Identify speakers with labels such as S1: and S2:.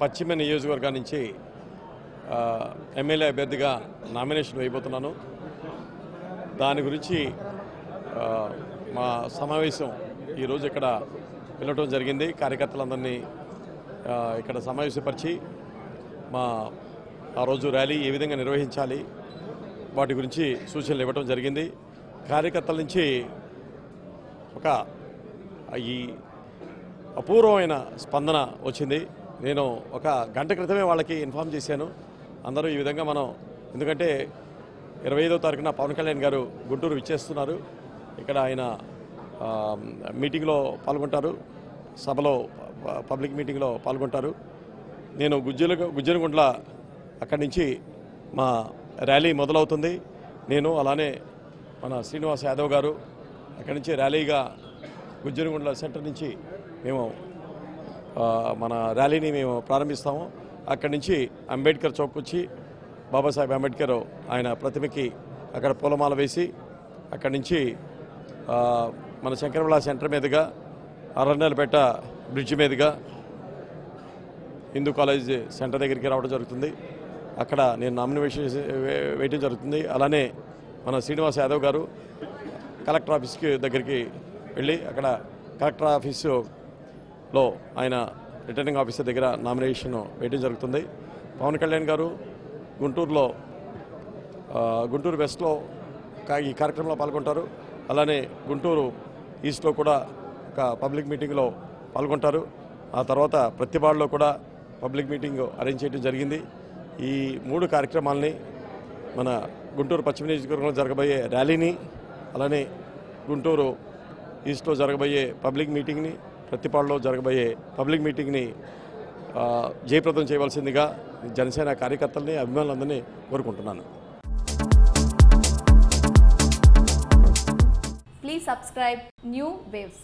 S1: పశ్చిమ నియోజకవర్గం నుంచి ఎమ్మెల్యే అభ్యర్థిగా నామినేషన్ వేయబోతున్నాను. దాని గురించి మా సమావేశం ఈరోజు ఇక్కడ వెళ్ళటం జరిగింది. కార్యకర్తలందరినీ ఇక్కడ సమావేశపరిచి ఆ రోజు ర్యాలీ ఏ విధంగా నిర్వహించాలి వాటి గురించి సూచనలు ఇవ్వటం జరిగింది. కార్యకర్తల నుంచి ఈ అపూర్వమైన స్పందన వచ్చింది. నేను ఒక గంట క్రితమే వాళ్ళకి ఇన్ఫార్మ్ చేశాను. అందరూ ఈ విధంగా మనం, ఎందుకంటే 25వ తారీఖున పవన్ కళ్యాణ్ గారు గుంటూరు విచ్చేస్తున్నారు. ఇక్కడ ఆయన మీటింగ్లో పాల్గొంటారు, సభలో పబ్లిక్ మీటింగ్లో పాల్గొంటారు. నేను గుజ్జనగుంట్ల అక్కడి నుంచి మా ర్యాలీ మొదలవుతుంది. నేను అలానే మన శ్రీనివాస్ యాదవ్ గారు అక్కడి నుంచి ర్యాలీగా గుజ్జనగుంట్ల సెంటర్ నుంచి మేము మన ర్యాలీని మేము ప్రారంభిస్తాము. అక్కడి నుంచి అంబేద్కర్ చౌక్ వచ్చి బాబాసాహెబ్ అంబేద్కర్ ఆయన ప్రతిమకి అక్కడ పూలమాల వేసి అక్కడి నుంచి మన శంకరమల సెంటర్ మీదుగా అరణ్యాలపేట బ్రిడ్జ్ మీదుగా హిందూ కాలేజ్ సెంటర్ దగ్గరికి రావడం జరుగుతుంది. అక్కడ నేను నామినేషన్ వేయడం జరుగుతుంది. అలానే మన శ్రీనివాస్ యాదవ్ గారు కలెక్టర్ ఆఫీస్కి దగ్గరికి వెళ్ళి అక్కడ కలెక్టర్ ఆఫీసులో ఆయన రిటర్నింగ్ ఆఫీసర్ దగ్గర నామినేషన్ వేయడం జరుగుతుంది. పవన్ కళ్యాణ్ గారు గుంటూరు వెస్ట్లో ఈ కార్యక్రమంలో పాల్గొంటారు. అలానే గుంటూరు ఈస్ట్లో కూడా ఒక పబ్లిక్ మీటింగ్లో పాల్గొంటారు. ఆ తర్వాత ప్రతిపాడులో కూడా పబ్లిక్ మీటింగ్ అరేంజ్ చేయడం జరిగింది. ఈ 3 కార్యక్రమాలని మన గుంటూరు పశ్చిమ నియోజకవర్గంలో జరగబోయే ర్యాలీని, అలానే గుంటూరు ఈస్ట్లో జరగబోయే పబ్లిక్ మీటింగ్ని, ప్రతిపాడులో జరగబోయే పబ్లిక్ మీటింగ్ని జయప్రదం చేయవలసిందిగా జనసేన కార్యకర్తల్ని, అభిమానులందరినీ కోరుకుంటున్నాను.
S2: Please subscribe New Waves.